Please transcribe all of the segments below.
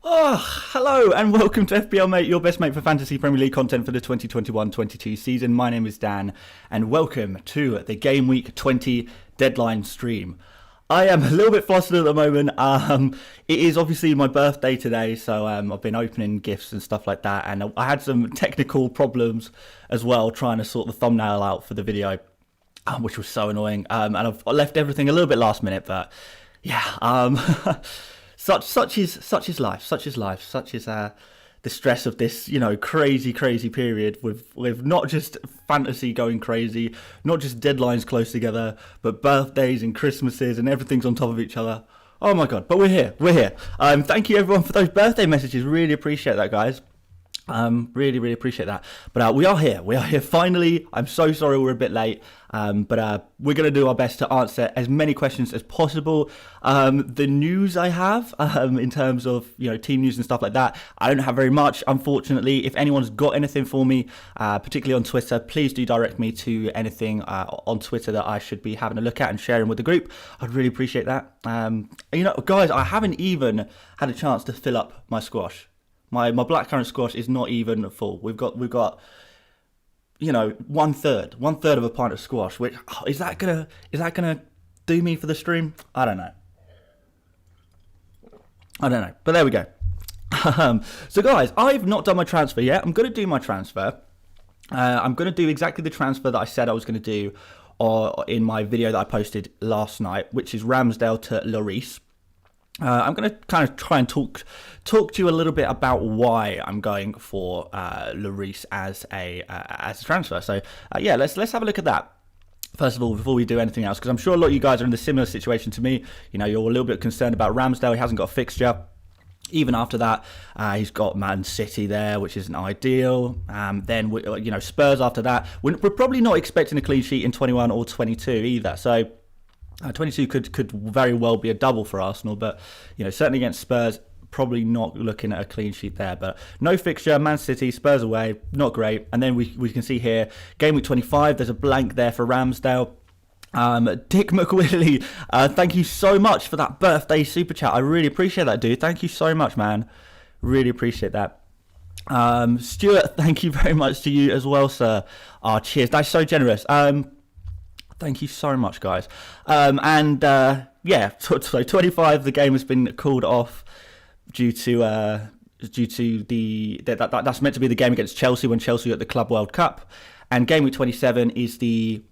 Oh, hello and welcome to FPL Mate, your best mate for fantasy Premier League content for the 2021-22 season. My name is Dan and welcome to the Gameweek 20 deadline stream. I am a little bit flustered at the moment. It is obviously my birthday today, so I've been opening gifts and stuff like that, and I had some technical problems as well trying to sort the thumbnail out for the video, which was so annoying. And I've left everything a little bit last minute, but yeah. Such is life. Such is the stress of this, crazy period with not just fantasy going crazy, not just deadlines close together, but birthdays and Christmases and everything's on top of each other. Oh my god! But we're here. Thank you everyone for those birthday messages. Really appreciate that, guys. Really appreciate that. But we are here finally. I'm so sorry we're a bit late, but we're going to do our best to answer as many questions as possible. The news I have in terms of team news and stuff like that, I don't have very much, unfortunately. If anyone's got anything for me, particularly on Twitter, please do direct me to anything on Twitter that I should be having a look at and sharing with the group. I'd really appreciate that. Guys, I haven't even had a chance to fill up my squash. My blackcurrant squash is not even full. We've got one third of a pint of squash. Which is that gonna do me for the stream? I don't know. But there we go. So guys, I've not done my transfer yet. I'm gonna do my transfer. I'm gonna do exactly the transfer that I said I was gonna do, in my video that I posted last night, which is Ramsdale to Lloris. I'm going to kind of try and talk to you a little bit about why I'm going for Lloris as a transfer. So let's have a look at that first of all before we do anything else, because I'm sure a lot of you guys are in the similar situation to me. You're a little bit concerned about Ramsdale. He hasn't got a fixture. Even after that, he's got Man City there, which isn't ideal. Then Spurs after that. We're probably not expecting a clean sheet in 21 or 22 either. So 22 could very well be a double for Arsenal, but certainly against Spurs, probably not looking at a clean sheet there. But no fixture, Man City, Spurs away, not great. And then we can see here, Gameweek 25, there's a blank there for Ramsdale. Dick McWillie, thank you so much for that birthday super chat. I really appreciate that, dude. Thank you so much, man. Really appreciate that. Stuart, thank you very much to you as well, sir. Cheers. That's so generous. Thank you so much, guys. So 25, the game has been called off due to that's meant to be the game against Chelsea when Chelsea are at the Club World Cup, and Game Week 27 is the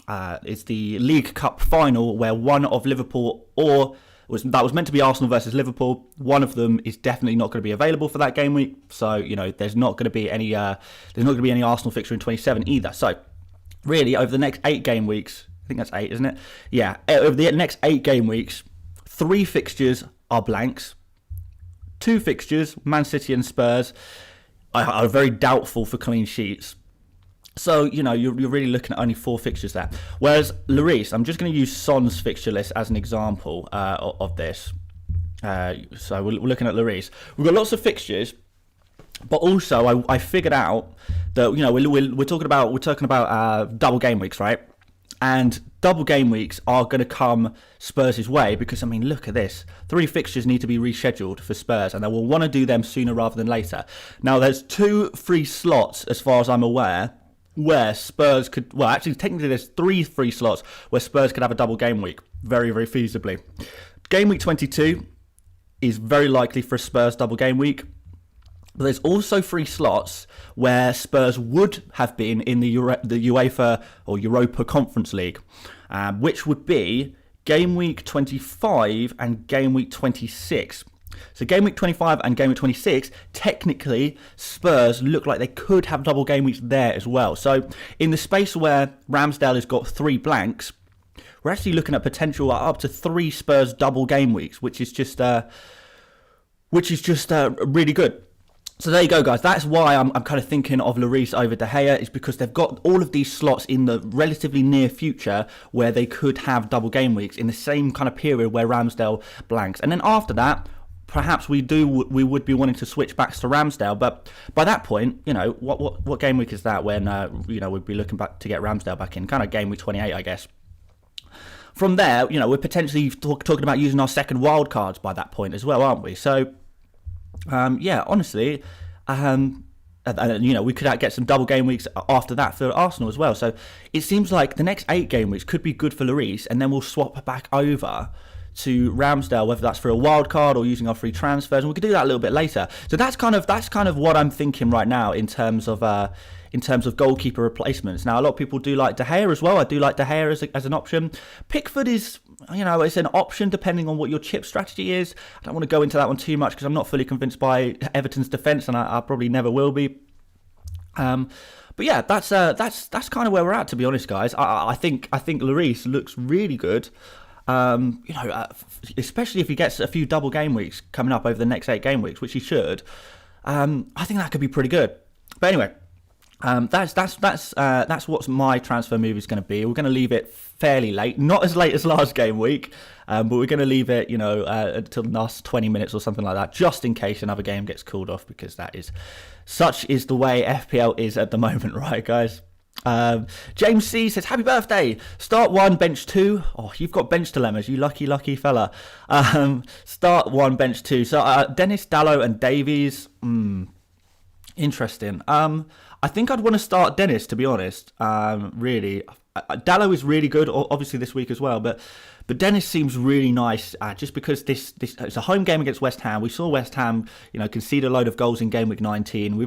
League Cup final where one of Liverpool that was meant to be Arsenal versus Liverpool. One of them is definitely not going to be available for that game week, so there's not going to be any Arsenal fixture in 27 either. So really, over the next 8 game weeks, I think that's 8, isn't it? Yeah, over the next 8 game weeks, 3 fixtures are blanks. 2 fixtures, Man City and Spurs, are very doubtful for clean sheets. So, you're really looking at only 4 fixtures there. Whereas Lloris, I'm just going to use Son's fixture list as an example of this. So we're looking at Lloris. We've got lots of fixtures. But also, I figured out that we're talking about double game weeks, right? And double game weeks are going to come Spurs' way because look at this: 3 fixtures need to be rescheduled for Spurs, and they will want to do them sooner rather than later. Now, there's 2 free slots, as far as I'm aware, where Spurs could. Well, actually, technically, there's 3 free slots where Spurs could have a double game week, very feasibly. Game week 22 is very likely for a Spurs double game week. But there's also 3 slots where Spurs would have been in the UEFA or Europa Conference League, which would be Game Week 25 and Game Week 26. So Game Week 25 and Game Week 26, technically, Spurs look like they could have double game weeks there as well. So in the space where Ramsdale has got 3 blanks, we're actually looking at potential up to 3 Spurs double game weeks, which is just really good. So there you go, guys. That's why I'm kind of thinking of Lloris over De Gea, is because they've got all of these slots in the relatively near future where they could have double game weeks in the same kind of period where Ramsdale blanks. And then after that, perhaps we would be wanting to switch back to Ramsdale. But by that point, what game week is that when we'd be looking back to get Ramsdale back in? Kind of game week 28, I guess. From there, we're potentially talking about using our second wild cards by that point as well, aren't we? So Yeah, honestly, and we could get some double game weeks after that for Arsenal as well. So it seems like the next 8 game weeks could be good for Lloris, and then we'll swap back over to Ramsdale, whether that's for a wild card or using our free transfers, and we could do that a little bit later. So that's kind of what I'm thinking right now in terms of goalkeeper replacements. Now, a lot of people do like De Gea as well. I do like De Gea as an option. Pickford is, it's an option depending on what your chip strategy is. I don't want to go into that one too much because I'm not fully convinced by Everton's defence, and I probably never will be. But yeah, that's kind of where we're at, to be honest, guys. I think Lloris looks really good. Especially if he gets a few double game weeks coming up over the next 8 game weeks, which he should. I think that could be pretty good. But anyway, that's what my transfer move is going to be. We're going to leave it fairly late, not as late as last game week, but we're going to leave it, until the last 20 minutes or something like that, just in case another game gets called off, because such is the way FPL is at the moment, right, guys? James C says, happy birthday, start 1, bench 2. Oh, you've got bench dilemmas, you lucky fella. Start 1, bench 2. So Dennis, Dallo and Davies, interesting. I think I'd want to start Dennis, to be honest. Really, Dallo is really good, obviously this week as well, but Dennis seems really nice, just because this it's a home game against West Ham. We saw West Ham, concede a load of goals in game week 19. We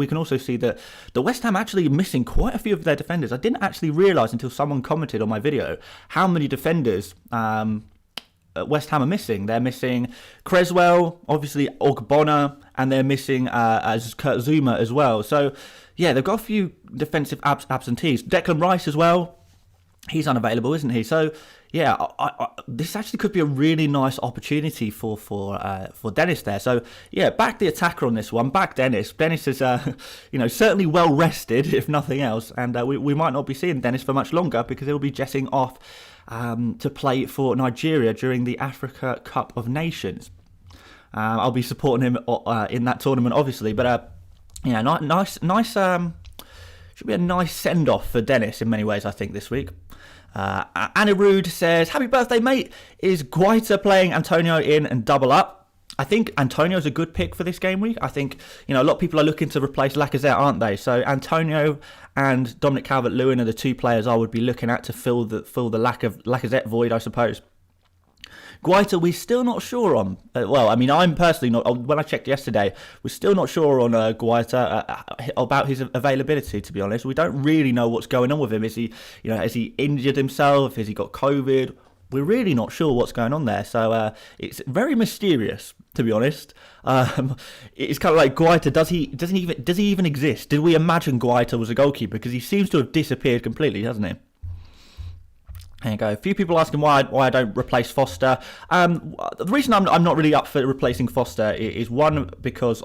can also see that the West Ham actually missing quite a few of their defenders. I didn't actually realise until someone commented on my video how many defenders West Ham are missing. They're missing Creswell, obviously Ogbonna, and they're missing Kurt Zouma as well. So yeah, they've got a few defensive absentees. Declan Rice as well. He's unavailable, isn't he? So yeah, this actually could be a really nice opportunity for Dennis there. So yeah, back the attacker on this one. Back Dennis. Dennis is certainly well rested, if nothing else, and we might not be seeing Dennis for much longer because he'll be jetting off to play for Nigeria during the Africa Cup of Nations. I'll be supporting him in that tournament, obviously, but nice. Should be a nice send off for Dennis in many ways, I think, this week. Anna Rude says, happy birthday, mate. Is Guaita playing Antonio in and double up? I think Antonio's a good pick for this game week. I think, a lot of people are looking to replace Lacazette, aren't they? So Antonio and Dominic Calvert-Lewin are the 2 players I would be looking at to fill the Lacazette void, I suppose. Guaita, we're still not sure on. I'm personally not. When I checked yesterday, we're still not sure on Guaita about his availability. To be honest, we don't really know what's going on with him. Is he, has he injured himself? Has he got COVID? We're really not sure what's going on there. So it's very mysterious, to be honest. It's kind of like Guaita. Does he even exist? Did we imagine Guaita was a goalkeeper? Because he seems to have disappeared completely, hasn't he? There you go. A few people asking why I don't replace Foster. The reason I'm not really up for replacing Foster is because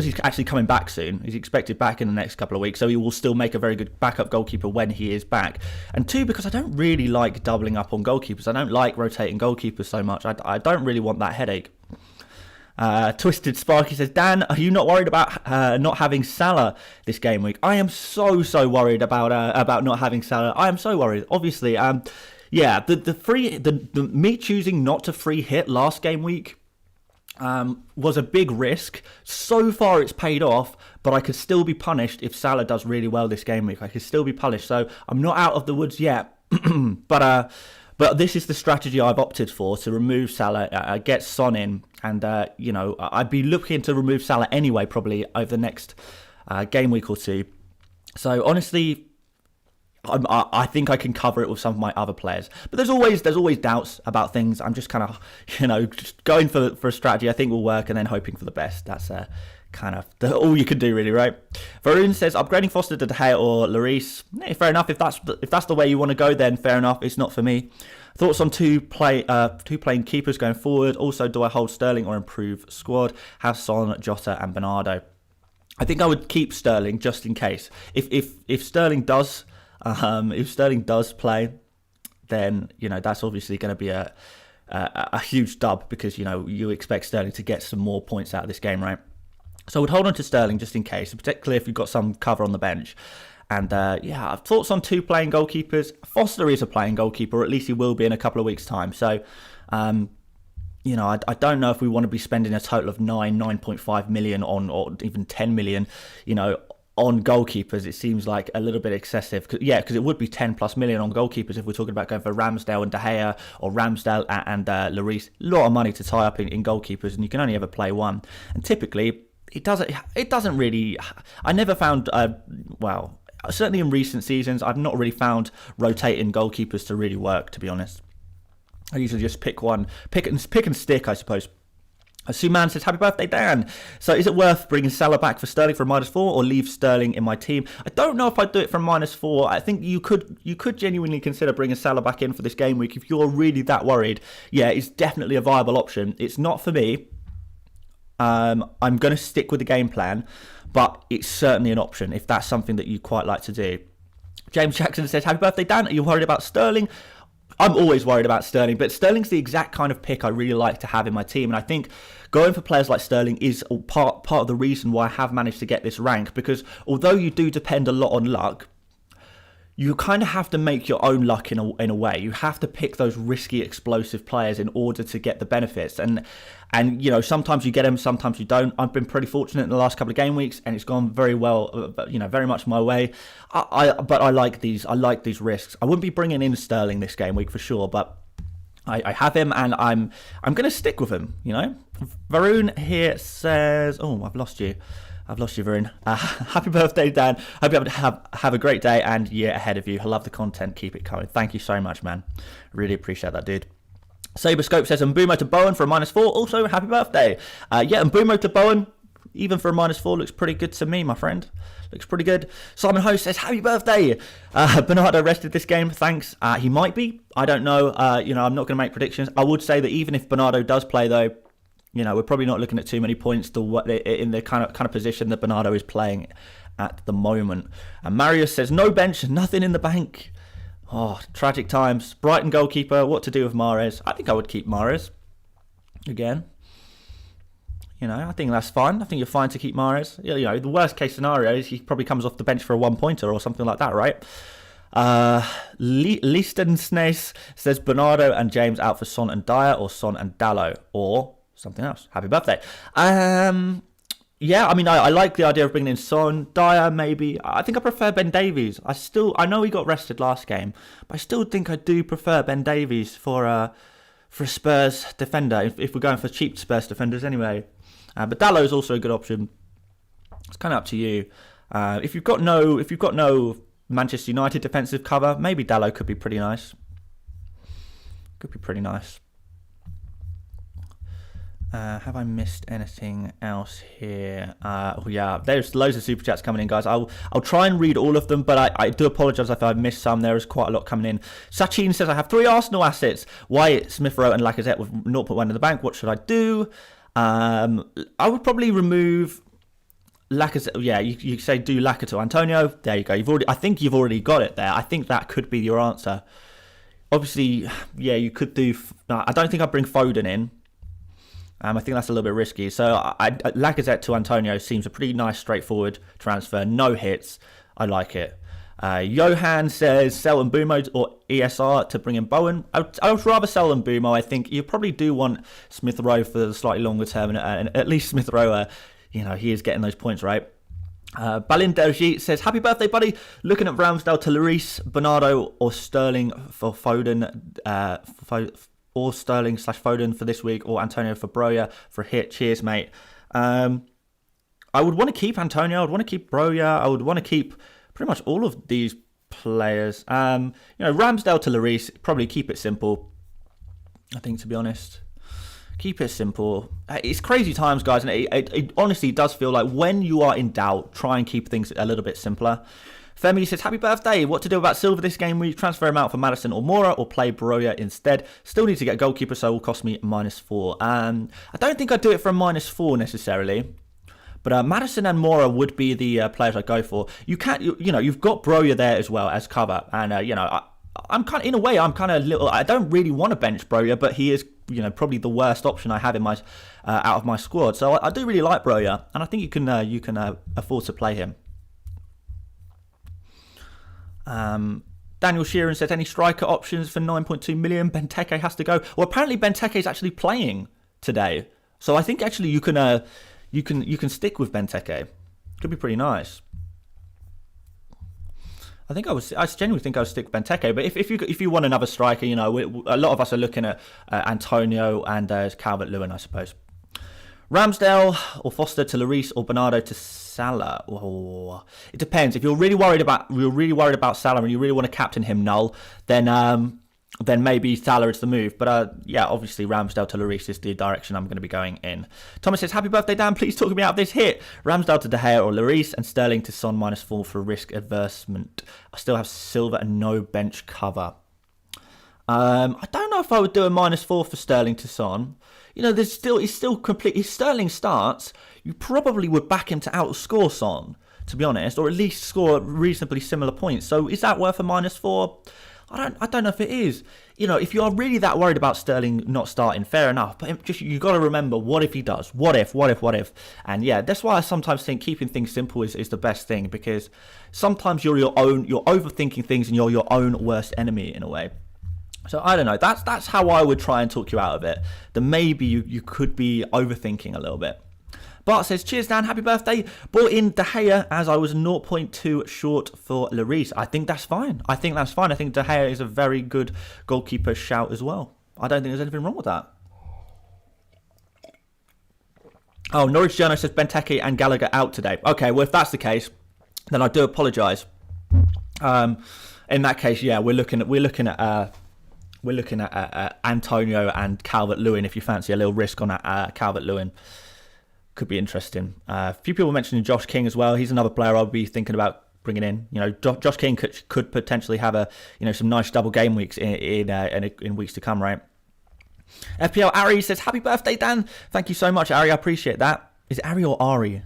he's actually coming back soon. He's expected back in the next couple of weeks, so he will still make a very good backup goalkeeper when he is back. And 2, because I don't really like doubling up on goalkeepers. I don't like rotating goalkeepers so much. I don't really want that headache. Twisted Sparky says, Dan, are you not worried about not having Salah this game week? I am so worried about not having Salah. I am so worried. Obviously, the me choosing not to free hit last game week was a big risk. So far, it's paid off, but I could still be punished if Salah does really well this game week. I could still be punished. So I'm not out of the woods yet, But this is the strategy I've opted for, to remove Salah, get Son in, and, I'd be looking to remove Salah anyway, probably over the next game week or 2. So, honestly, I think I can cover it with some of my other players. But there's always doubts about things. I'm just kind of, just going for a strategy I think will work and then hoping for the best. That's kind of all you can do, really, right? Varun says, upgrading Foster to De Gea or Lloris. Fair enough. If that's the way you want to go, then fair enough. It's not for me. Thoughts on two playing keepers going forward? Also, do I hold Sterling or improve squad? Have Son, Jota, and Bernardo. I think I would keep Sterling just in case. If Sterling does play, then that's obviously going to be a huge dub, because you expect Sterling to get some more points out of this game, right? So I would hold on to Sterling just in case, particularly if you've got some cover on the bench. And thoughts on 2 playing goalkeepers. Foster is a playing goalkeeper, or at least he will be in a couple of weeks' time. So, I don't know if we want to be spending a total of 9.5 million on, or even 10 million, on goalkeepers. It seems like a little bit excessive. Because it would be 10 plus million on goalkeepers if we're talking about going for Ramsdale and De Gea, or Ramsdale and Lloris. A lot of money to tie up in goalkeepers, and you can only ever play one. And typically, it doesn't really. I never found. Certainly in recent seasons, I've not really found rotating goalkeepers to really work, to be honest. I usually just pick one, pick and stick, I suppose. Suman says, happy birthday, Dan. So is it worth bringing Salah back for Sterling for a -4, or leave Sterling in my team? I don't know if I'd do it for a -4. I think you could genuinely consider bringing Salah back in for this game week if you're really that worried. Yeah, it's definitely a viable option. It's not for me. I'm going to stick with the game plan, but it's certainly an option if that's something that you quite like to do. James Jackson says, happy birthday, Dan. Are you worried about Sterling? I'm always worried about Sterling, but Sterling's the exact kind of pick I really like to have in my team. And I think going for players like Sterling is part of the reason why I have managed to get this rank, because although you do depend a lot on luck, you kind of have to make your own luck in a way. You have to pick those risky, explosive players in order to get the benefits. And sometimes you get them, sometimes you don't. I've been pretty fortunate in the last couple of game weeks, and it's gone very well, very much my way. But I like these. I like these risks. I wouldn't be bringing in Sterling this game week for sure, but I have him, and I'm going to stick with him. Varun here says, "Oh, I've lost you, Varun. Happy birthday, Dan. Hope you have a great day and year ahead of you. I love the content. Keep it coming. Thank you so much, man. Really appreciate that, dude." Saberscope says, Mbumo to Bowen for a -4. Also, happy birthday. Mbumo to Bowen, even for a -4, looks pretty good to me, my friend. Looks pretty good. Simon Ho says, happy birthday. Bernardo rested this game. Thanks. He might be. I don't know. I'm not going to make predictions. I would say that even if Bernardo does play, though, we're probably not looking at too many points in the kind of position that Bernardo is playing at the moment. And Marius says, no bench, nothing in the bank. Oh, tragic times. Brighton goalkeeper, what to do with Mahrez? I think I would keep Mahrez. Again. I think that's fine. I think you're fine to keep Mahrez. The worst case scenario is he probably comes off the bench for a 1-pointer or something like that, right? Leaston Snace says Bernardo and James out for Son and Dyer, or Son and Dalot, or something else. Happy birthday. I like the idea of bringing in Son. Dyer, maybe. I think I prefer Ben Davies. I know he got rested last game, but I still think I do prefer Ben Davies for a Spurs defender, if we're going for cheap Spurs defenders anyway. But Dalot is also a good option. It's kind of up to you. If you've got no Manchester United defensive cover, maybe Dalot could be pretty nice. Could be pretty nice. Have I missed anything else here? There's loads of super chats coming in, guys. I'll try and read all of them, but I do apologise if I've missed some. There is quite a lot coming in. Sachin says, I have 3 Arsenal assets. Wyatt, Smith Rowe and Lacazette with 0.1 in the bank. What should I do? I would probably remove Lacazette. Yeah, you say do Lacazette to Antonio. There you go. I think you've already got it there. I think that could be your answer. Obviously, yeah, you could do... I don't think I'd bring Foden in. I think that's a little bit risky. So Lacazette to Antonio seems a pretty nice, straightforward transfer. No hits. I like it. Johan says sell Mbumo or ESR to bring in Bowen. I would rather sell Mbumo. I think you probably do want Smith Rowe for the slightly longer term, and at least Smith Rowe, he is getting those points right. Balin Derji says, happy birthday, buddy. Looking at Ramsdale to Lloris, Bernardo or Sterling for Foden, or Sterling/Foden for this week, or Antonio for Broja for a hit. Cheers, mate. I would want to keep Antonio. I would want to keep Broja. I would want to keep pretty much all of these players. Ramsdale to Lloris, probably keep it simple. I think, to be honest. Keep it simple. It's crazy times, guys, and it honestly does feel like when you are in doubt, try and keep things a little bit simpler. Femi says, happy birthday. What to do about Silva this game week? Transfer him out for Maddison or Mora, or play Broja instead. Still need to get a goalkeeper, so it will cost me -4. I don't think I'd do it for a -4 necessarily. But Maddison and Mora would be the players I go for. You've got Broja there as well as cover. And, I'm kind of, in a way, I don't really want to bench Broja, but he is, probably the worst option I have in my out of my squad. So I do really like Broja, and I think you can afford to play him. Daniel Sheeran says, any striker options for 9.2 million? Benteke has to go. Well, apparently Benteke is actually playing today. So I think actually you can stick with Benteke. Could be pretty nice. I genuinely think I would stick with Benteke. But if you want another striker, a lot of us are looking at Antonio and Calvert-Lewin, I suppose. Ramsdale or Foster to Lloris or Bernardo to Salah. Oh, it depends. If you're really worried about Salah and you really want to captain him, Null, then maybe Salah is the move. But obviously Ramsdale to Lloris is the direction I'm going to be going in. Thomas says, happy birthday, Dan. Please talk me out of this hit. Ramsdale to De Gea or Lloris and Sterling to Son -4 for risk adversement. I still have Silva and no bench cover. I don't know if I would do a -4 for Sterling to Son. He's still complete. If Sterling starts, you probably would back him to outscore Son, to be honest, or at least score reasonably similar points. So is that worth a -4? I don't know if it is. If you are really that worried about Sterling not starting, fair enough. But just you got to remember, what if he does? What if? And yeah, that's why I sometimes think keeping things simple is the best thing, because sometimes you're overthinking things and you're your own worst enemy in a way. So I don't know. That's how I would try and talk you out of it. That maybe you could be overthinking a little bit. Bart says, cheers, Dan. Happy birthday. Bought in De Gea as I was 0.2 short for Lloris. I think that's fine. I think De Gea is a very good goalkeeper shout as well. I don't think there's anything wrong with that. Oh, Norwich Journal says Benteke and Gallagher out today. Okay, well, if that's the case, then I do apologise. In that case, yeah, we're looking at Antonio and Calvert-Lewin. If you fancy a little risk on Calvert-Lewin, could be interesting. A few people mentioning Josh King as well. He's another player I'll be thinking about bringing in. Josh King could potentially have some nice double game weeks in weeks to come, right? FPL Ari says, happy birthday, Dan. Thank you so much, Ari. I appreciate that. Is it Ari or Ari?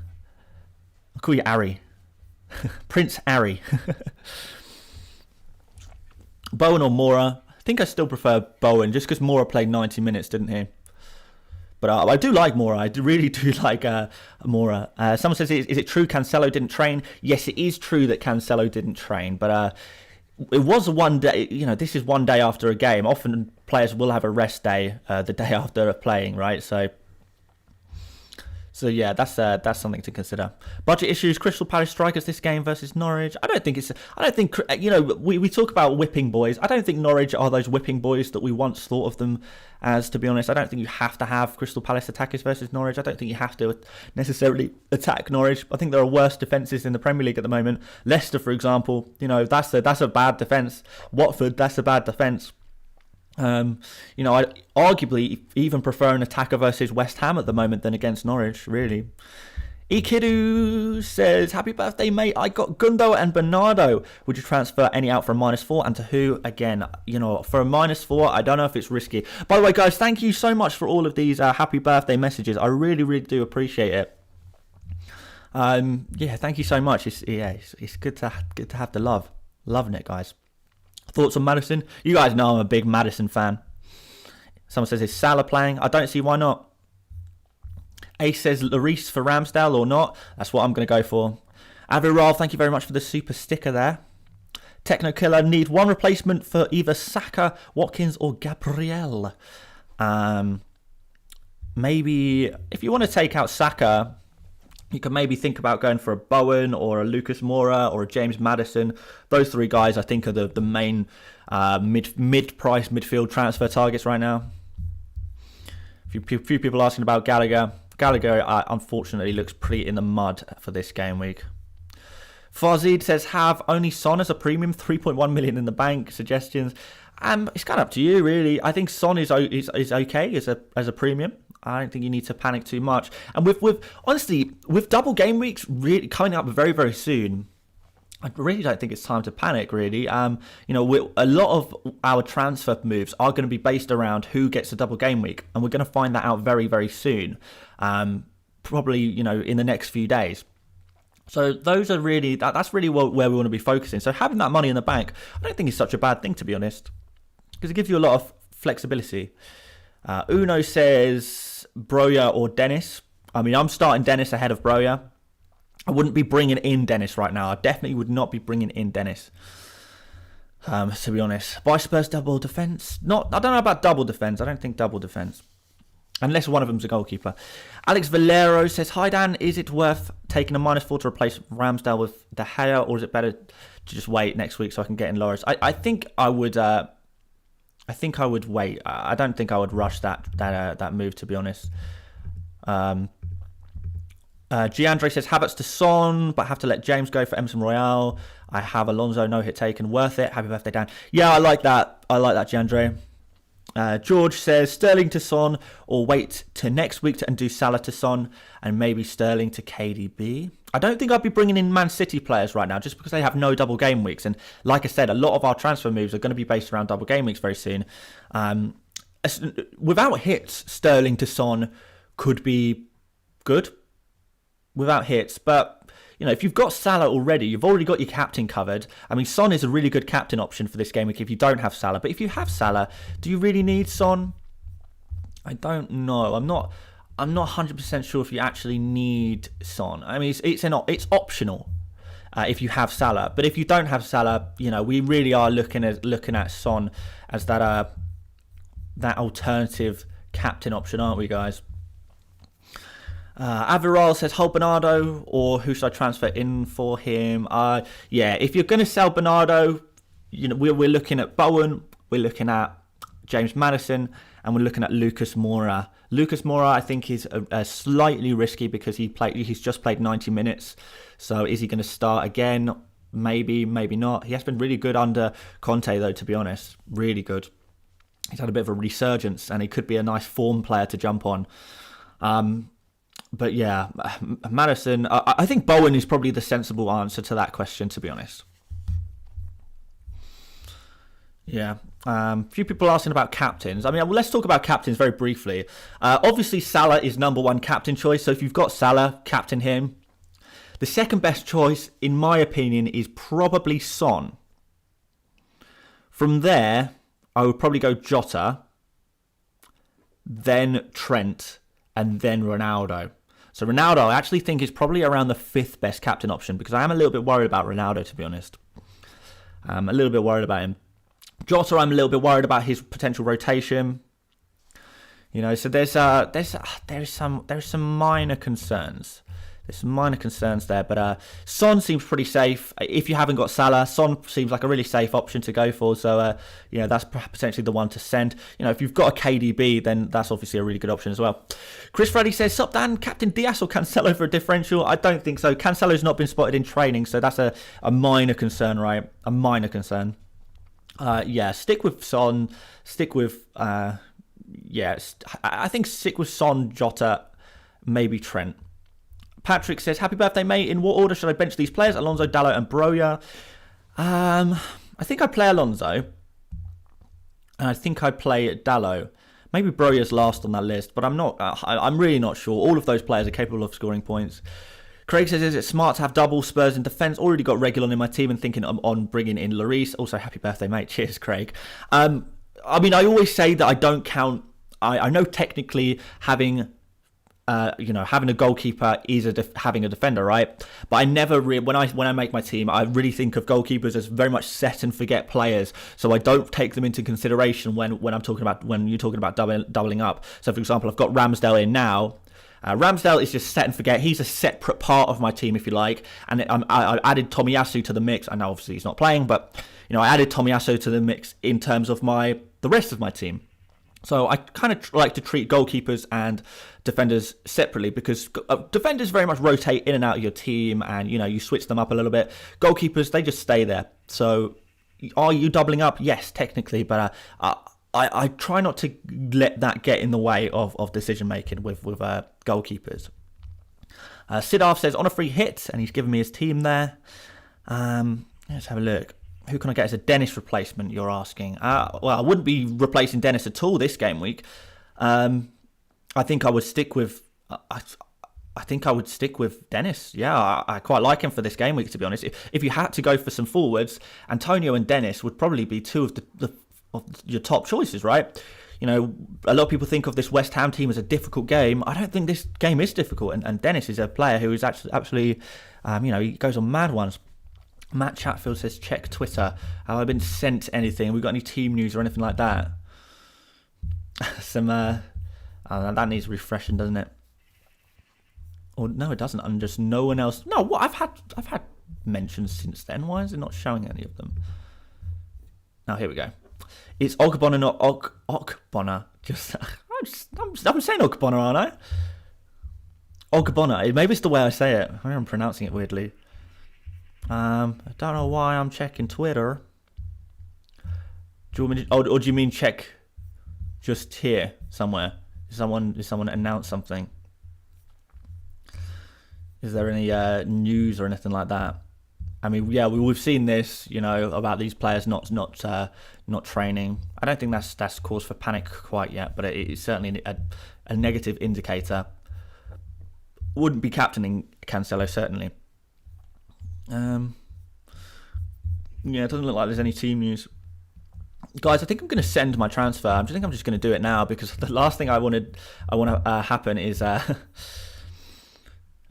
I'll call you Ari. Prince Ari. Bowen or Mora? I think I still prefer Bowen, just because Mora played 90 minutes, didn't he? But I do like Mora. I really do like Mora. Someone says, is it true Cancelo didn't train? Yes, it is true that Cancelo didn't train. But it was one day, this is one day after a game. Often players will have a rest day the day after playing, right? So yeah, that's something to consider. Budget issues, Crystal Palace strikers this game versus Norwich. I don't think we talk about whipping boys. I don't think Norwich are those whipping boys that we once thought of them as, to be honest. I don't think you have to have Crystal Palace attackers versus Norwich. I don't think you have to necessarily attack Norwich. I think there are worse defences in the Premier League at the moment. Leicester, for example, that's a bad defence. Watford, that's a bad defence. I arguably even prefer an attacker versus West Ham at the moment than against Norwich, really. Ikidu says, happy birthday, mate. I got Gundo and Bernardo. Would you transfer any out for a -4 and to who? Again, for a -4, I don't know if it's risky. By the way, guys, thank you so much for all of these happy birthday messages. I really, really do appreciate it. Thank you so much. It's good to have the love. Loving it, guys. Thoughts on Maddison? You guys know I'm a big Maddison fan. Someone says, is Salah playing? I don't see why not. Ace says, Lloris for Ramsdale or not? That's what I'm going to go for. Aviral, thank you very much for the super sticker there. Techno Killer, need one replacement for either Saka, Watkins or Gabriel. Maybe, if you want to take out Saka, you can maybe think about going for a Bowen or a Lucas Moura or a James Maddison. Those three guys, I think, are the main mid-price midfield transfer targets right now. Few people asking about Gallagher. Gallagher, unfortunately, looks pretty in the mud for this game week. Farzid says, have only Son as a premium, 3.1 million in the bank. Suggestions? It's kind of up to you, really. I think Son is okay as a premium. I don't think you need to panic too much. And with double game weeks really coming up very, very soon, I really don't think it's time to panic, really. A lot of our transfer moves are going to be based around who gets a double game week. And we're going to find that out very, very soon. Probably, in the next few days. So those are really, that's really where we want to be focusing. So having that money in the bank, I don't think is such a bad thing, to be honest. Because it gives you a lot of flexibility. Uno says, Broja or Dennis. I mean, I'm starting Dennis ahead of Broja. I wouldn't be bringing in Dennis right now. I definitely would not be bringing in Dennis. To be honest. By Spurs double defence. I don't know about double defence. I don't think double defence. unless one of them's a goalkeeper. Alex Valero says, "Hi Dan, is it worth taking a -4 to replace Ramsdale with De Gea, or is it better to just wait next week so I can get in Loris?" I think I would. I think I would wait. I don't think I would rush that move, to be honest. Giandre says, Havertz to Son, but have to let James go for Emerson Royale. I have Alonso, no hit taken, worth it. Happy birthday, Dan. Yeah, I like that. Giandre. George says, Sterling to Son, or wait to next week and do Salah to Son, and maybe Sterling to KDB. I don't think I'd be bringing in Man City players right now, just because they have no double game weeks. And like I said, a lot of our transfer moves are going to be based around double game weeks very soon. Without hits, Sterling to Son could be good. Without hits, but if you've got Salah already, you've already got your captain covered. I mean, Son is a really good captain option for this game week if you don't have Salah. But if you have Salah, do you really need Son? I don't know. I'm not 100% sure if you actually need Son. I mean, it's optional if you have Salah. But if you don't have Salah, we really are looking at Son as that alternative captain option, aren't we, guys? Aviral says, hold Bernardo, or who should I transfer in for him? If you're going to sell Bernardo, we're looking at Bowen, we're looking at James Maddison, and we're looking at Lucas Moura. Lucas Moura, I think, is a slightly risky because he's just played 90 minutes. So is he going to start again? Maybe, maybe not. He has been really good under Conte, though, to be honest. Really good. He's had a bit of a resurgence, and he could be a nice form player to jump on. But yeah, Madison, I think Bowen is probably the sensible answer to that question, to be honest. Yeah. Few people asking about captains. I mean, let's talk about captains very briefly. Obviously, Salah is number one captain choice. So if you've got Salah, captain him. The second best choice, in my opinion, is probably Son. From there, I would probably go Jota, then Trent, and then Ronaldo. So Ronaldo, I actually think, is probably around the fifth best captain option because I am a little bit worried about Ronaldo, to be honest. I'm a little bit worried about him. Jota, I'm a little bit worried about his potential rotation. So there's some minor concerns. There's some minor concerns there, but Son seems pretty safe. If you haven't got Salah, Son seems like a really safe option to go for. So, that's potentially the one to send. If you've got a KDB, then that's obviously a really good option as well. Chris Freddy says, sup Dan, Captain Diaz or Cancelo for a differential? I don't think so. Cancelo's not been spotted in training, so that's a minor concern, right? A minor concern. Stick with Son. Stick with, I think stick with Son, Jota, maybe Trent. Patrick says, happy birthday, mate. In what order should I bench these players? Alonso, Dalot, and Broja. I think I play Alonso. And I think I play Dalot. Maybe Broja's last on that list, but I'm really not sure. All of those players are capable of scoring points. Craig says, is it smart to have double Spurs in defence? Already got Reguilon in my team and thinking on bringing in Lloris. Also, happy birthday, mate. Cheers, Craig. I always say that I don't count. I know technically having a goalkeeper is having a defender, right? But I never when I make my team, I really think of goalkeepers as very much set and forget players. So I don't take them into consideration when you're talking about doubling up. So for example, I've got Ramsdale in now. Ramsdale is just set and forget. He's a separate part of my team, if you like. And I added Tomiyasu to the mix. I know obviously he's not playing, but I added Tomiyasu to the mix in terms of the rest of my team. So I kind of like to treat goalkeepers and defenders separately because defenders very much rotate in and out of your team and, you switch them up a little bit. Goalkeepers, they just stay there. So are you doubling up? Yes, technically, but I try not to let that get in the way of decision-making with goalkeepers. Siddharth says, on a free hit, and he's given me his team there. Let's have a look. Who can I get as a Dennis replacement, you're asking? I wouldn't be replacing Dennis at all this game week. I think I would stick with... I think I would stick with Dennis. Yeah, I quite like him for this game week, to be honest. If you had to go for some forwards, Antonio and Dennis would probably be two of your top choices, right? A lot of people think of this West Ham team as a difficult game. I don't think this game is difficult. And Dennis is a player who is actually he goes on mad ones. Matt Chatfield says, check Twitter. Have I been sent anything? Have we got any team news or anything like that? Some That needs refreshing, doesn't it? Or no, it doesn't. And just no one else. No, what I've had mentions since then. Why is it not showing any of them? Now here we go. It's Ogbonna, not Ogbonna. I'm saying Ogbonna, aren't I? Ogbonna. Maybe it's the way I say it. Maybe I'm pronouncing it weirdly. I don't know why I'm checking Twitter. Do you want me to, or do you mean check just here somewhere? Did someone announce something? Is there any news or anything like that? I mean, yeah, we've seen this, about these players not training. I don't think that's cause for panic quite yet, but it's certainly a negative indicator. Wouldn't be captaining Cancelo, certainly. Yeah, it doesn't look like there's any team news. Guys, I think I'm going to send my transfer. I think I'm just going to do it now because the last thing I want to happen is the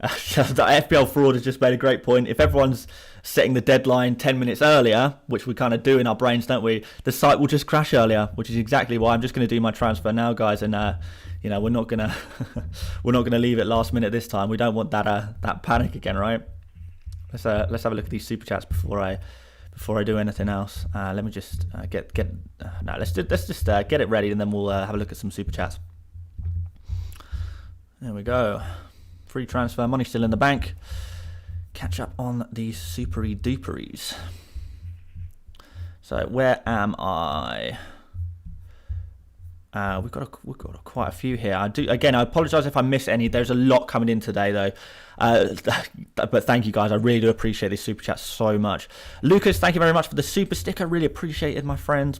FPL fraud has just made a great point. If everyone's setting the deadline 10 minutes earlier, which we kind of do in our brains, don't we? The site will just crash earlier, which is exactly why I'm just going to do my transfer now, guys. And we're not gonna leave it last minute this time. We don't want that panic again, right? Let's have a look at these super chats before I do anything else. Let me just let's just get it ready, and then we'll have a look at some super chats. There we go. Free transfer money still in the bank. Catch up on these supery duperies. So where am I? We've got quite a few here. I apologise if I miss any. There's a lot coming in today, though. But thank you, guys. I really do appreciate these super chats so much. Lucas, thank you very much for the super sticker. Really appreciate it, my friend.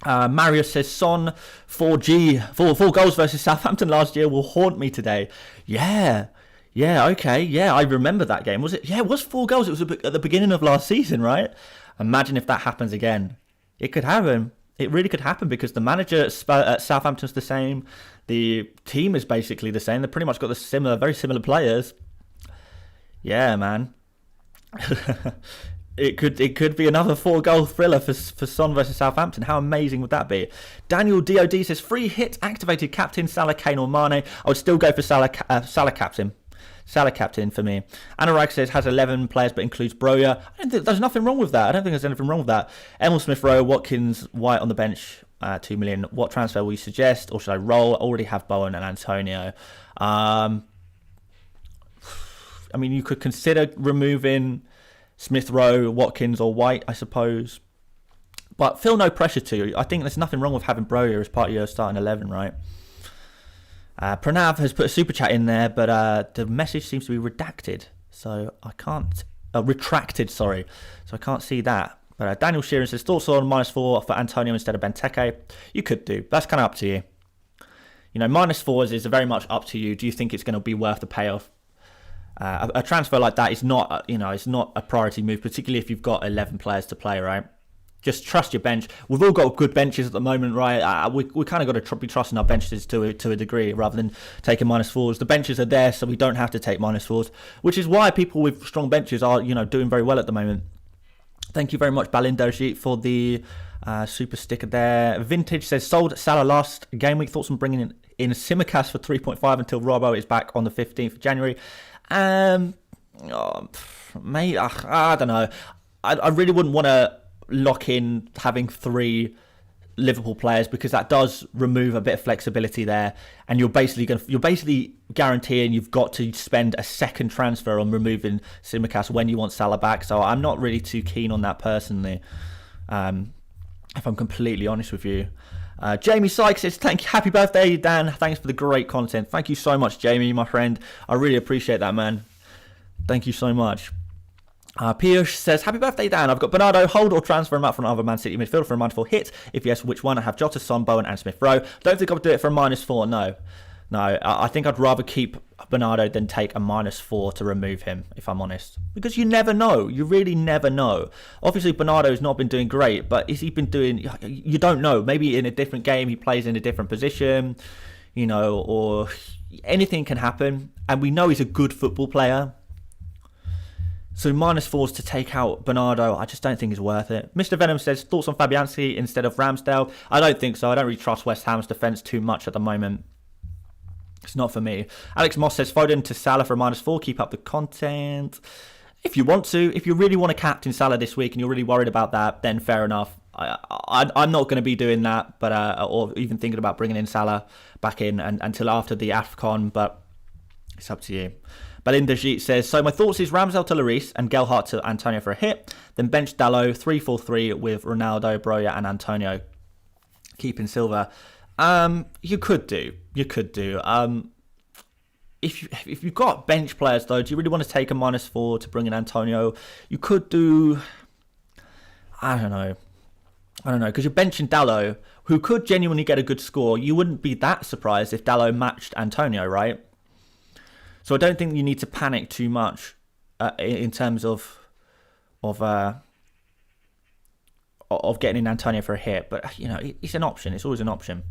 Marius says, Son, 4 goals versus Southampton last year will haunt me today. Yeah, okay. Yeah, I remember that game. Was it? Yeah, it was 4 goals. It was at the beginning of last season, right? Imagine if that happens again. It could happen. It really could happen because the manager at Southampton's the same. The team is basically the same. They've pretty much got very similar players. Yeah, man. It could be another 4-goal thriller for Son versus Southampton. How amazing would that be? Daniel DOD says, free hit activated captain, Salah, Kane or Mane. I would still go for Salah captain. Salah captain for me. Anurag says, has 11 players but includes Broja. I don't think there's nothing wrong with that. I don't think there's anything wrong with that. Emil Smith-Rowe, Watkins, White on the bench, 2 million. What transfer will you suggest? Or should I roll? I already have Bowen and Antonio. I mean, you could consider removing Smith-Rowe, Watkins or White, I suppose. But feel no pressure to. I think there's nothing wrong with having Broja as part of your starting 11, right? Pranav has put a super chat in there, but the message seems to be redacted. So I can't... retracted, sorry. So I can't see that. But Daniel Sheeran says, thoughts on -4 for Antonio instead of Benteke. You could do. That's kind of up to you. -4 is very much up to you. Do you think it's going to be worth the payoff? A transfer like that is not, it's not a priority move, particularly if you've got 11 players to play, right? Just trust your bench. We've all got good benches at the moment, right? We kind of got to be trusting our benches to a degree rather than taking -4s. The benches are there, so we don't have to take -4s, which is why people with strong benches are, doing very well at the moment. Thank you very much, Balindoji, for the super sticker there. Vintage says, sold Salah last game week. Thoughts on bringing in Simicast for 3.5 until Robbo is back on the 15th of January. Mate, I don't know. I really wouldn't want to lock in having 3 Liverpool players because that does remove a bit of flexibility there, and you're basically guaranteeing you've got to spend a second transfer on removing Simicast when you want Salah back. So I'm not really too keen on that personally, if I'm completely honest with you. Jamie Sykes says, happy birthday, Dan. Thanks for the great content. Thank you so much, Jamie, my friend. I really appreciate that, man. Thank you so much. Piyush says, happy birthday, Dan. I've got Bernardo, hold or transfer him out for another Man City midfielder for a -4 hit. If yes, which one? I have Jota, Son, Bowen and Smith-Rowe. Don't think I would do it for a -4, no. No, I think I'd rather keep Bernardo than take a -4 to remove him, if I'm honest. Because you never know. You really never know. Obviously, Bernardo's not been doing great, but has he been doing... You don't know. Maybe in a different game, he plays in a different position, or anything can happen. And we know he's a good football player. So -4s to take out Bernardo, I just don't think is worth it. Mr. Venom says, thoughts on Fabianski instead of Ramsdale? I don't think so. I don't really trust West Ham's defence too much at the moment. It's not for me. Alex Moss says, Foden to Salah for a -4. Keep up the content. If you want to, if you really want to captain Salah this week and you're really worried about that, then fair enough. I'm not going to be doing that, but or even thinking about bringing in Salah back in until after the AFCON, but it's up to you. Belinda Jeet says, so my thoughts is Ramsdale to Lloris and Gelhardt to Antonio for a hit, then bench Dalot 3-4-3 with Ronaldo, Broja and Antonio keeping Silva. You could do. If you've got bench players though, do you really want to take a -4 to bring in Antonio? You could do, I don't know, because you're benching Dalot, who could genuinely get a good score. You wouldn't be that surprised if Dalot matched Antonio, right? So I don't think you need to panic too much in terms of getting in Antonio for a hit. But you know, it's an option. It's always an option.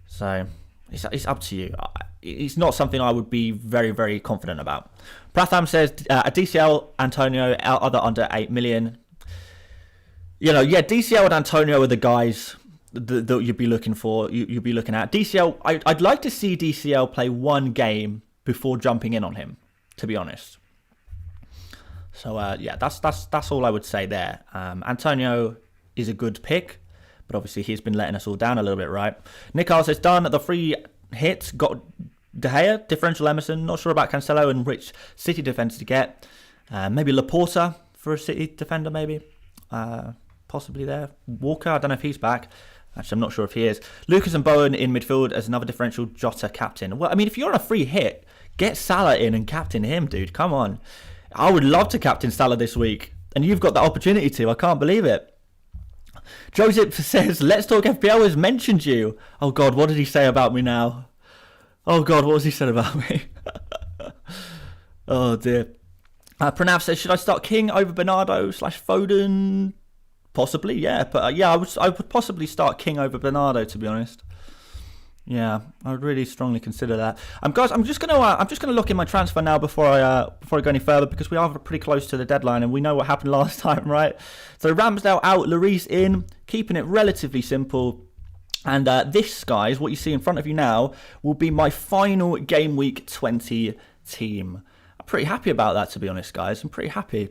So it's up to you. It's not something I would be very, very confident about. Pratham says a DCL Antonio other under 8 million. You know, yeah, DCL and Antonio are the guys that you'd be looking for. You'd be looking at DCL. I'd like to see DCL play one game before jumping in on him, to be honest. So yeah, that's all I would say there. Antonio is a good pick, but obviously he's been letting us all down a little bit, right? Nick R says, done the free hit, got De Gea, differential Emerson, not sure about Cancelo and which City defence to get. Maybe Laporta for a City defender, maybe. Possibly there. Walker, I don't know if he's back. Actually, I'm not sure if he is. Lucas and Bowen in midfield as another differential Jota captain. Well, I mean, if you're on a free hit, get Salah in and captain him, dude. Come on. I would love to captain Salah this week. And you've got the opportunity to. I can't believe it. Joseph says, Let's Talk FPL has mentioned you. Oh, God, what did he say about me now? Oh, God, what was he said about me? Oh, dear. Pranav says, should I start King over Bernardo / Foden? Possibly, yeah. But yeah, I would possibly start King over Bernardo, to be honest. Yeah, I would really strongly consider that. Guys, I'm just gonna look in my transfer now before I go any further, because we are pretty close to the deadline and we know what happened last time, right? So Ramsdale out, Lloris in, keeping it relatively simple. And this, guys, what you see in front of you now, will be my final Gameweek 20 team. I'm pretty happy about that, to be honest, guys. I'm pretty happy.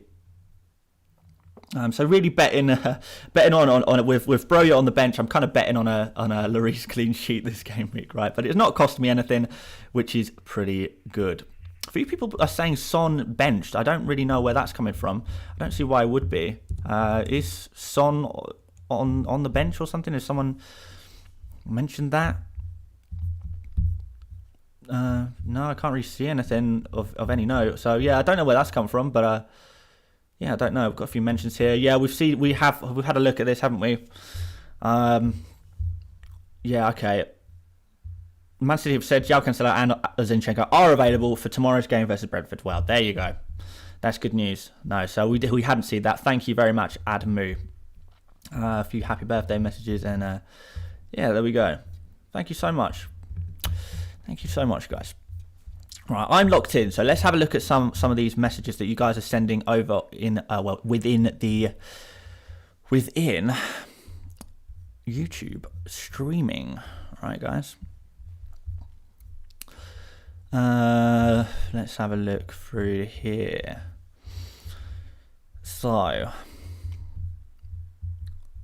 So really betting on it with Broja on the bench. I'm kind of betting on a Lloris clean sheet this game week, right? But it's not costing me anything, which is pretty good. A few people are saying Son benched. I don't really know where that's coming from. I don't see why it would be. Is Son on the bench or something? Has someone mentioned that? No, I can't really see anything of any note. So yeah, I don't know where that's come from, but yeah, I don't know. We've got a few mentions here. Yeah, we've had a look at this, haven't we? Yeah, okay. Man City have said João Cancelo and Zinchenko are available for tomorrow's game versus Brentford. Well, there you go. That's good news. No, so we hadn't seen that. Thank you very much, Admu. A few happy birthday messages and yeah, there we go. Thank you so much. Thank you so much, guys. Right, I'm locked in, so let's have a look at some of these messages that you guys are sending over in within YouTube streaming. All right, guys. Let's have a look through here. So,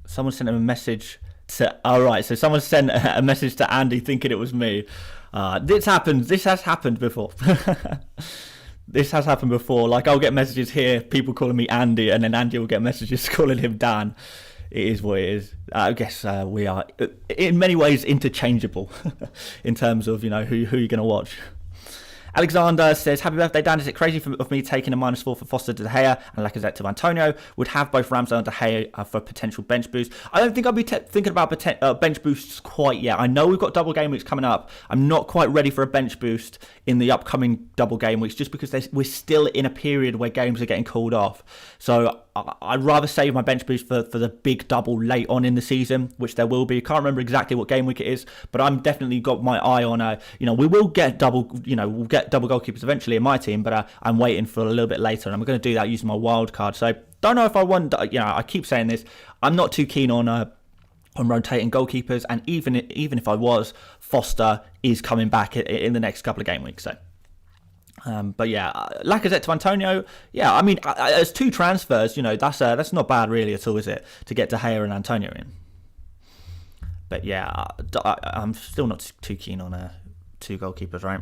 someone sent him a message to. All right, so someone sent a message to Andy thinking it was me. This has happened before. This has happened before. Like, I'll get messages here, people calling me Andy, and then Andy will get messages calling him Dan. It is what it is. I guess we are, in many ways, interchangeable in terms of, you know, who you're going to watch. Alexander says, happy birthday, Dan. Is it crazy of me taking a -4 for Foster, De Gea and Lacazette to Antonio? Would have both Ramsdale and De Gea for potential bench boost. I don't think I'll be thinking about bench boosts quite yet. I know we've got double game weeks coming up. I'm not quite ready for a bench boost in the upcoming double game weeks, just because we're still in a period where games are getting called off. So I'd rather save my bench boost for the big double late on in the season, which there will be. Can't remember exactly what game week it is, but I'm definitely got my eye on. We will get double. We'll get double goalkeepers eventually in my team, but I'm waiting for a little bit later, and I'm going to do that using my wild card. So don't know if I want. I keep saying this. I'm not too keen on rotating goalkeepers, and even if I was, Foster is coming back in the next couple of game weeks. So. But yeah, Lacazette to Antonio. Yeah, I mean, as 2 transfers, that's not bad really at all, is it? To get De Gea and Antonio in. But yeah, I'm still not too keen on 2 goalkeepers, right?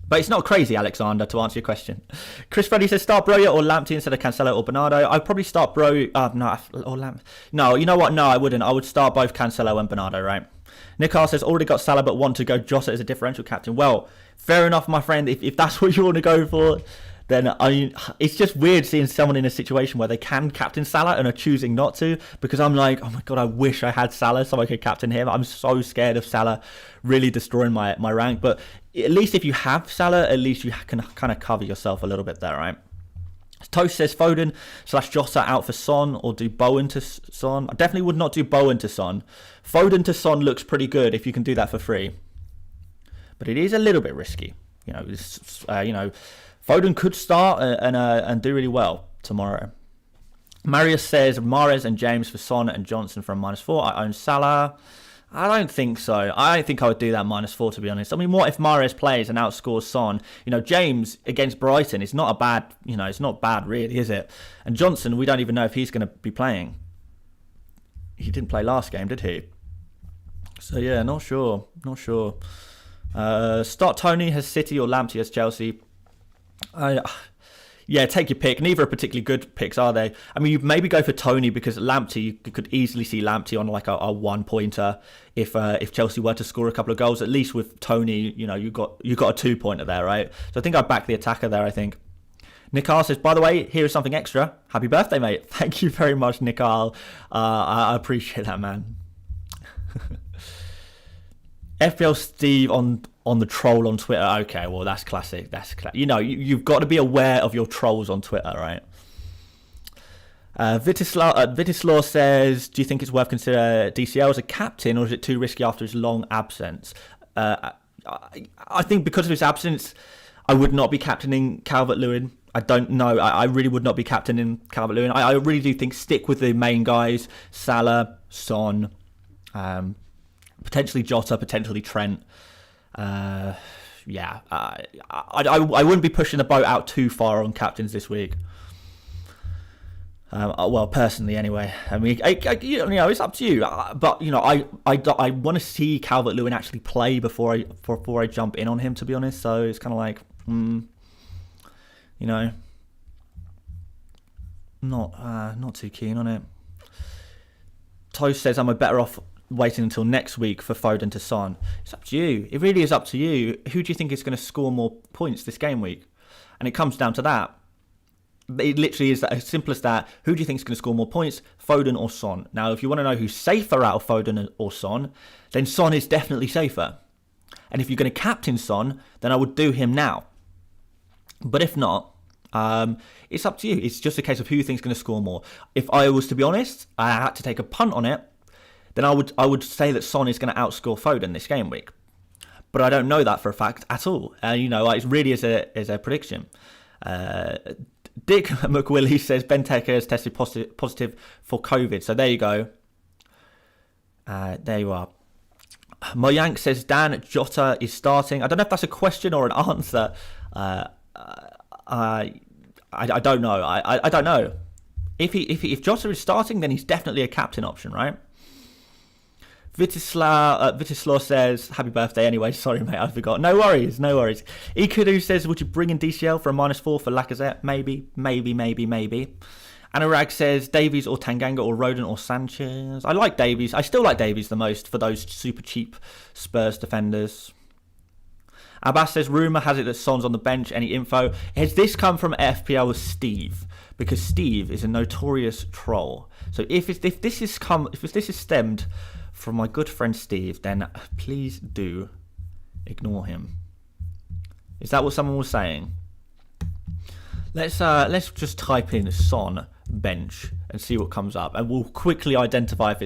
But it's not crazy, Alexander, to answer your question. Chris Freddy says, start Broja or Lamptey instead of Cancelo or Bernardo. I'd probably start or Lamptey. No, you know what? No, I wouldn't. I would start both Cancelo and Bernardo, right? Nick R says, already got Salah but want to go Jota as a differential captain. Well, fair enough, my friend. If that's what you want to go for, then it's just weird seeing someone in a situation where they can captain Salah and are choosing not to, because I'm like, oh my God, I wish I had Salah so I could captain him. I'm so scared of Salah really destroying my rank. But at least if you have Salah, at least you can kind of cover yourself a little bit there, right? Toast says Foden / Jota out for Son, or do Bowen to Son. I definitely would not do Bowen to Son. Foden to Son looks pretty good if you can do that for free, but it is a little bit risky. Foden could start and do really well tomorrow. Marius says Mahrez and James for Son and Johnson from -4. I own Salah. I don't think so. I don't think I would do that -4, to be honest. I mean, what if Mahrez plays and outscores Son? James against Brighton is not a bad, it's not bad really, is it? And Johnson, we don't even know if he's going to be playing. He didn't play last game, did he? So yeah, not sure. Start Tony has City or Lamptey has Chelsea. Yeah, take your pick. Neither are particularly good picks, are they? I mean, you maybe go for Tony because Lamptey, you could easily see Lamptey on like a 1-pointer if Chelsea were to score a couple of goals. At least with Tony, you got a 2-pointer there, right? So I think I'd back the attacker there, I think. Nikal says, by the way, here is something extra. Happy birthday, mate. Thank you very much, Nikal. I appreciate that, man. FPL Steve on the troll on Twitter. Okay, well, that's classic. You've got to be aware of your trolls on Twitter, right? Vitislaw says, do you think it's worth considering DCL as a captain, or is it too risky after his long absence? I think because of his absence, I would not be captaining Calvert-Lewin. I don't know. I really would not be captaining Calvert-Lewin. I really do think stick with the main guys, Salah, Son, potentially Jota, potentially Trent. I wouldn't be pushing the boat out too far on captains this week. Well, personally, anyway. I mean, it's up to you. But I want to see Calvert-Lewin actually play before I jump in on him. To be honest, so it's kind of like, not too keen on it. Toast says, am I better off waiting until next week for Foden to Son? It's up to you. It really is up to you. Who do you think is going to score more points this game week? And it comes down to that. It literally is as simple as that. Who do you think is going to score more points, Foden or Son? Now, if you want to know who's safer out of Foden or Son, then Son is definitely safer. And if you're going to captain Son, then I would do him now. But if not, it's up to you. It's just a case of who you think is going to score more. If I was to be honest, I had to take a punt on it, then I would say that Son is going to outscore Foden this game week. But I don't know that for a fact at all. It really is a prediction. Dick McWillie says Benteke has tested positive for COVID. So there you go. There you are. Moyank says Dan Jota is starting. I don't know if that's a question or an answer. I don't know. I don't know. If Jota is starting, then he's definitely a captain option, right? Vitislaw says, happy birthday anyway. Sorry, mate, I forgot. No worries. Ikudu says, would you bring in DCL for a -4 for Lacazette? Maybe. Anurag says, Davies or Tanganga or Rodon or Sanchez. I like Davies. I still like Davies the most for those super cheap Spurs defenders. Abbas says, rumour has it that Son's on the bench. Any info? Has this come from FPL Steve? Because Steve is a notorious troll. So if this is stemmed from my good friend Steve, then please do ignore him. Is that what someone was saying? Let's just type in Son bench and see what comes up, and we'll quickly identify if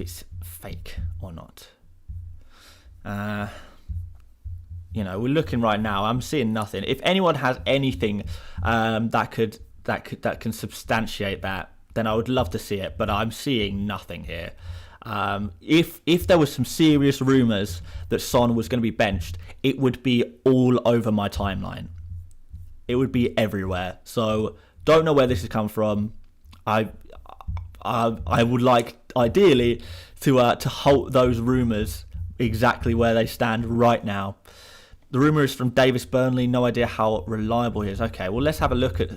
it's fake or not. We're looking right now. I'm seeing nothing. If anyone has anything that can substantiate that, then I would love to see it. But I'm seeing nothing here. If there was some serious rumours that Son was going to be benched, it would be all over my timeline. It would be everywhere. So don't know where this has come from. I would like ideally to halt those rumours exactly where they stand right now. The rumour is from Davis Burnley. No idea how reliable he is. Okay, well, let's have a look at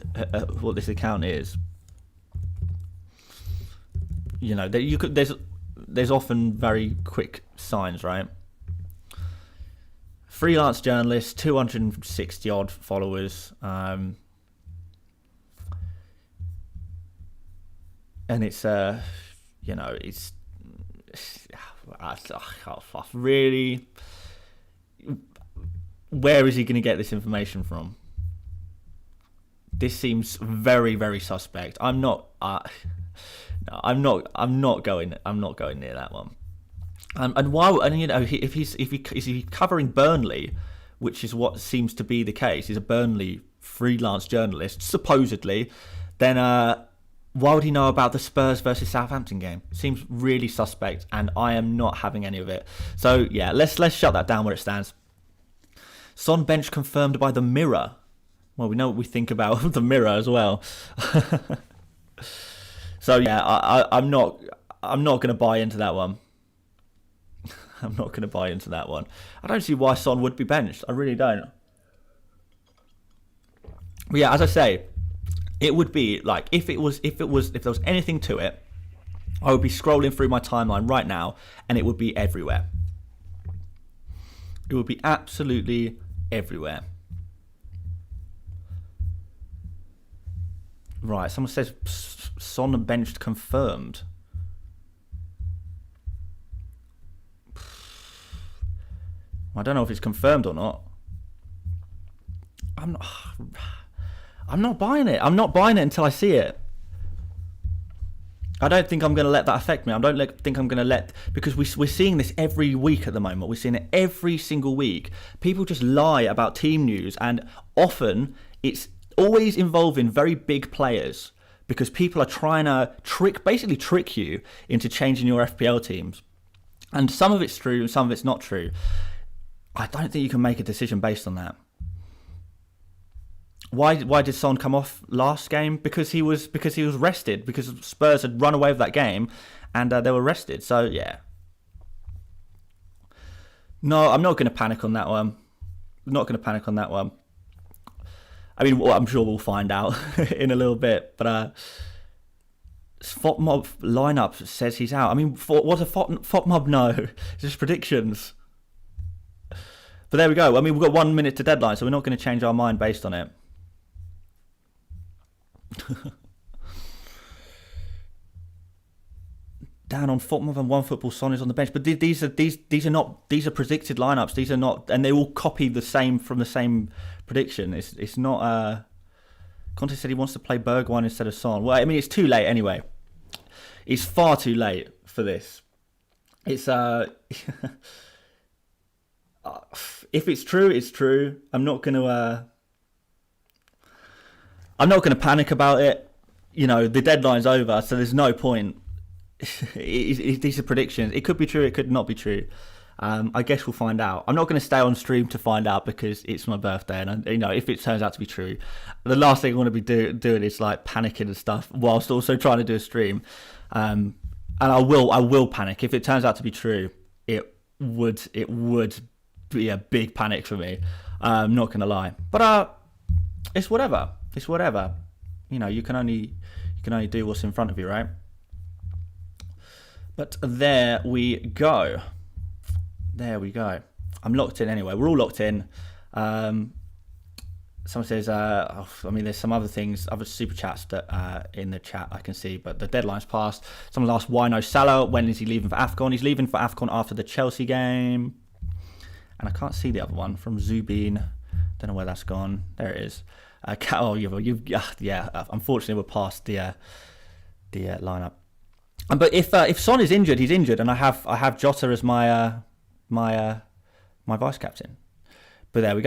what this account is. There's often very quick signs, right? Freelance journalist, 260 odd followers, and it's really. Where is he going to get this information from? This seems very, very suspect. I'm not going near that one. And why? And if he's covering Burnley, which is what seems to be the case, he's a Burnley freelance journalist supposedly. Then why would he know about the Spurs versus Southampton game? Seems really suspect, and I am not having any of it. So yeah, let's shut that down where it stands. Son bench confirmed by the Mirror. Well, we know what we think about the Mirror as well. So yeah, I'm not going to buy into that one. I'm not going to buy into that one. I don't see why Son would be benched. I really don't. But yeah, as I say, it would be like if there was anything to it, I would be scrolling through my timeline right now, and it would be everywhere. It would be absolutely everywhere. Right, someone says Son benched confirmed. I don't know if it's confirmed or not. I'm not buying it. I'm not buying it until I see it. I don't think I'm going to let that affect me. I don't think I'm going to because we're seeing this every week at the moment. We're seeing it every single week. People just lie about team news, and often it's always involving very big players because people are trying to trick you into changing your FPL teams. And some of it's true and some of it's not true. I don't think you can make a decision based on that. Why did Son come off last game? Because he was rested. Because Spurs had run away with that game, and they were rested. So yeah, no, I'm not going to panic on that one. I mean, I'm sure we'll find out in a little bit. But FOTMob lineup says he's out. I mean, what does FOTMob know? It's just predictions. But there we go. I mean, we've got 1 minute to deadline, so we're not going to change our mind based on it. Down on FOTMob and OneFootball, Son is on the bench. But these are predicted lineups. These are not, and they all copy the same from the same prediction. It's not. Conte said he wants to play Bergwijn instead of Son. Well, I mean, it's too late anyway. It's far too late for this. It's if it's true, it's true. I'm not going to panic about it. The deadline's over, so there's no point. These are predictions. It could be true, it could not be true. I guess we'll find out. I'm not going to stay on stream to find out because it's my birthday, and if it turns out to be true, the last thing I want to be doing is like panicking and stuff whilst also trying to do a stream. And I will panic if it turns out to be true. It would be a big panic for me. I'm not going to lie, but it's whatever. It's whatever. You can only do what's in front of you, right? But there we go. I'm locked in anyway. We're all locked in. Someone says, there's some other things, other super chats that in the chat I can see, but the deadline's passed. Someone asked, why no Salah? When is he leaving for AFCON? He's leaving for AFCON after the Chelsea game. And I can't see the other one from Zubin. Don't know where that's gone. There it is. Unfortunately, we're past the lineup. But if Son is injured, he's injured, and I have Jota as my vice captain. But there we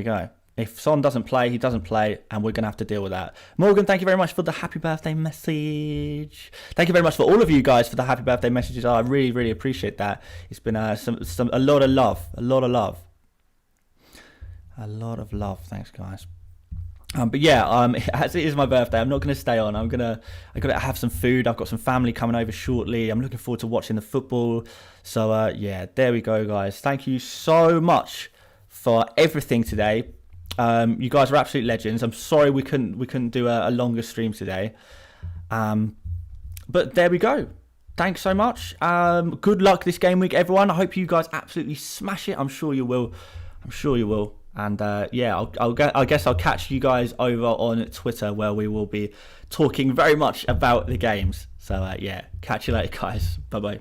go. If Son doesn't play, he doesn't play, and we're going to have to deal with that. Morgan, thank you very much for the happy birthday message. Thank you very much for all of you guys for the happy birthday messages. I really, really appreciate that. It's been a lot of love. Thanks, guys. But yeah, as it is my birthday, I'm not going to stay on. I got to have some food. I've got some family coming over shortly. I'm looking forward to watching the football. So yeah, there we go, guys. Thank you so much for everything today. You guys are absolute legends. I'm sorry we couldn't do a longer stream today. But there we go. Thanks so much. Good luck this game week, everyone. I hope you guys absolutely smash it. I'm sure you will. And yeah, I guess I'll catch you guys over on Twitter, where we will be talking very much about the games. So yeah, catch you later, guys. Bye bye.